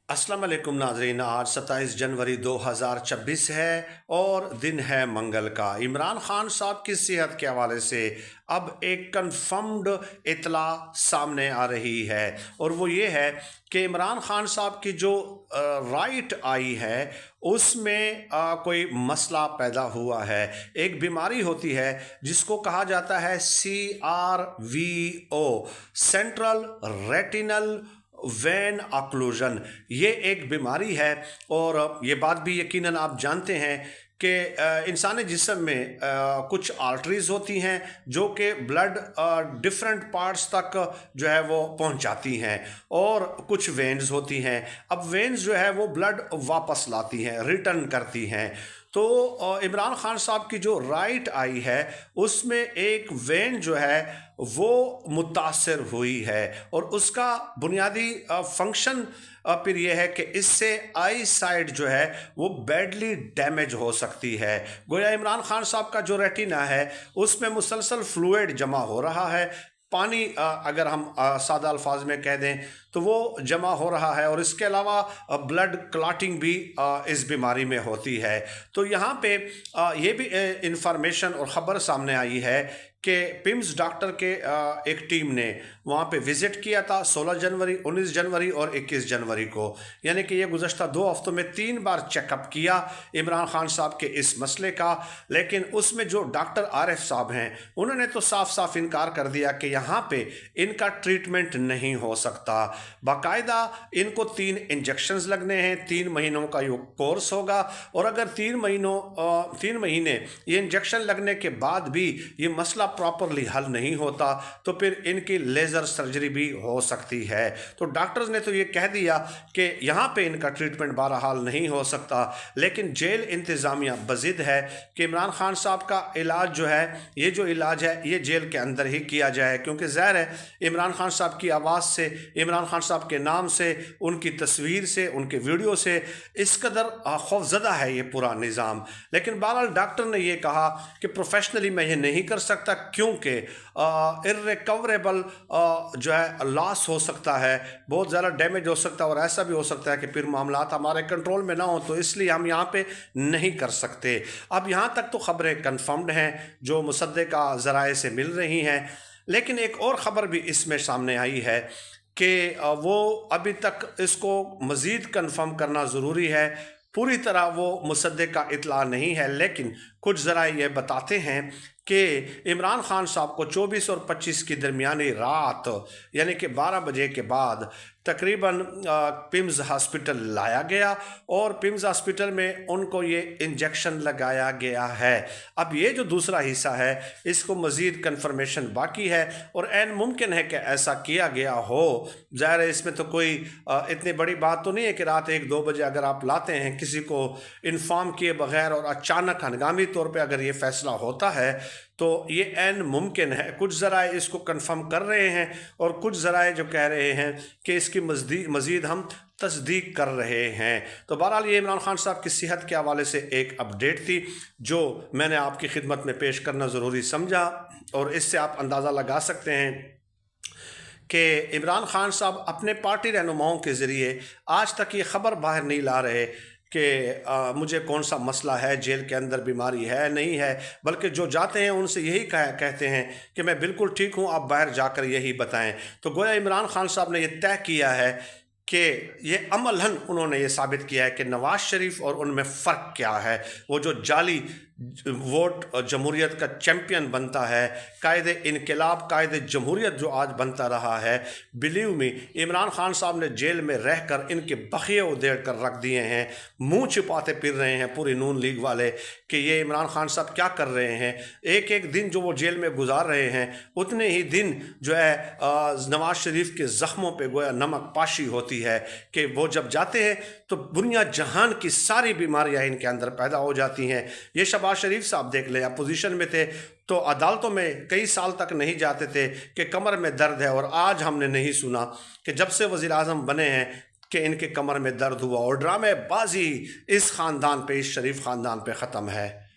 अस्सलाम वालेकुम नाजरीन। आज 27 जनवरी 2026 है और दिन है मंगल का। इमरान खान साहब की सेहत के हवाले से अब एक कंफर्म्ड इतला सामने आ रही है और वो ये है कि इमरान खान साहब की जो राइट आई है उसमें कोई मसला पैदा हुआ है। एक बीमारी होती है जिसको कहा जाता है CRVO, central retinal vein occlusion. ये एक बीमारी है और ये बात भी यकीनन आप जानते हैं कि इंसानी जिस्म में कुछ आर्टरीज होती हैं जो कि ब्लड डिफरेंट पार्ट्स तक जो है वो पहुंचाती हैं और कुछ वेन्स होती हैं। अब वेन्स जो है वो ब्लड वापस लाती हैं, रिटर्न करती हैं। तो इमरान खान साहब की जो राइट आई है उसमें एक वेन जो है वो मुतासर हुई है और उसका बुनियादी फंक्शन फिर यह है कि इससे आई साइड जो है वो बैडली डैमेज हो सकती है। गोया इमरान खान साहब का जो रेटिना है उसमें मुसलसल फ्लूइड जमा हो रहा है। पानी अगर हम सादा अल्फाज में कह दें तो वो जमा हो रहा है और इसके अलावा ब्लड क्लॉटिंग भी इस बीमारी में होती है। तो यहाँ पे ये भी इंफॉर्मेशन और ख़बर सामने आई है कि पिम्स डॉक्टर के एक टीम ने वहाँ पे विज़िट किया था 16 जनवरी, 19 जनवरी और 21 जनवरी को, यानी कि ये गुज़श्ता 2 हफ्तों में 3 बार चेकअप किया इमरान खान साहब के इस मसले का। लेकिन उसमें जो डॉक्टर आरिफ साहब हैं उन्होंने तो साफ साफ इनकार कर दिया कि यहाँ पे इनका ट्रीटमेंट नहीं हो सकता। बाकायदा इनको 3 इंजेक्शंस लगने हैं, 3 महीनों का ये कोर्स होगा और अगर 3 महीने ये इंजेक्शन लगने के बाद भी ये मसला प्रॉपरली हल नहीं होता तो फिर इनकी लेज़र सर्जरी भी हो सकती है। तो डॉक्टर्स ने तो ये कह दिया कि यहाँ पे इनका ट्रीटमेंट बहरहाल नहीं हो सकता, लेकिन जेल इंतज़ामिया बज़िद है कि इमरान खान साहब का इलाज जो है ये जेल के अंदर ही किया जाए, क्योंकि ज़ाहिर है इमरान खान साहब की आवाज़ से, इमरान खान साहब के नाम से, उनकी तस्वीर से, उनके वीडियो से इस कदर खौफज़दा है ये पूरा निज़ाम। लेकिन बहरहाल डॉक्टर ने ये कहा कि प्रोफेशनली मैं ये नहीं कर सकता क्योंकि इर्रिकवरेबल जो है लॉस हो सकता है, बहुत ज़्यादा डैमेज हो सकता है और ऐसा भी हो सकता है कि फिर मामलात हमारे कंट्रोल में ना हो, तो इसलिए हम यहाँ पे नहीं कर सकते। अब यहाँ तक तो ख़बरें कन्फर्म्ड हैं जो मुसद्दिक़ा ज़राए से मिल रही हैं, लेकिन एक और ख़बर भी इसमें सामने आई है कि वो अभी तक इसको मज़ीद कन्फर्म करना ज़रूरी है। पूरी तरह वो मुसद्दिक़ा इत्ला नहीं है, लेकिन कुछ ज़राए ये बताते हैं कि इमरान खान साहब को 24 और 25 की दरमियानी रात यानी कि 12 बजे के बाद तकरीबन पिम्स हॉस्पिटल लाया गया और पिम्स हॉस्पिटल में उनको ये इंजेक्शन लगाया गया है। अब ये जो दूसरा हिस्सा है इसको मज़ीद कन्फर्मेशन बाकी है और ऐन मुमकिन है कि ऐसा किया गया हो। ज़ाहिर है इसमें तो कोई इतनी बड़ी बात तो नहीं है कि रात 1-2 बजे अगर आप लाते हैं किसी को इन्फॉर्म किए बगैर और अचानक हंगामी तौर पे अगर ये फ़ैसला होता है तो ये ऐन मुमकिन है। कुछ ज़राए इसको कंफर्म कर रहे हैं और कुछ ज़राए जो कह रहे हैं कि इसकी मज़ीद हम तस्दीक कर रहे हैं। तो बहरहाल ये इमरान खान साहब की सेहत के हवाले से एक अपडेट थी जो मैंने आपकी खिदमत में पेश करना ज़रूरी समझा और इससे आप अंदाज़ा लगा सकते हैं कि इमरान खान साहब अपने पार्टी रहनुमाओं के ज़रिए आज तक ये ख़बर बाहर नहीं ला रहे कि मुझे कौन सा मसला है, जेल के अंदर बीमारी है नहीं है, बल्कि जो जाते हैं उनसे यही कहते हैं कि मैं बिल्कुल ठीक हूँ, आप बाहर जाकर यही बताएं। तो गोया इमरान खान साहब ने यह तय किया है कि ये अमलन उन्होंने ये साबित किया है कि नवाज़ शरीफ और उनमें फ़र्क क्या है। वो जो जाली वोट जमहूरियत का चैम्पियन बनता है, कायदे इनकलाब, कायदे जमहूरियत जो आज बनता रहा है, बिलीव में इमरान खान साहब ने जेल में रहकर इनके बखिए उधेड़ कर रख दिए हैं। मुंह छिपाते फिर रहे हैं पूरी नून लीग वाले कि ये इमरान खान साहब क्या कर रहे हैं। एक एक दिन जो वो जेल में गुजार रहे हैं उतने ही दिन जो है नवाज़ शरीफ के ज़ख्मों पर गोया नमक पाशी होती है कि वो जब जाते हैं तो दुनिया जहान की सारी बीमारियां इनके अंदर पैदा हो जाती हैं। ये शहबाज शरीफ साहब देख ले, अपोजिशन में थे तो अदालतों में कई साल तक नहीं जाते थे कि कमर में दर्द है, और आज हमने नहीं सुना कि जब से वज़ीर आज़म बने हैं कि इनके कमर में दर्द हुआ। और ड्रामेबाजी इस ख़ानदान पे, इस शरीफ ख़ानदान पे ख़त्म है।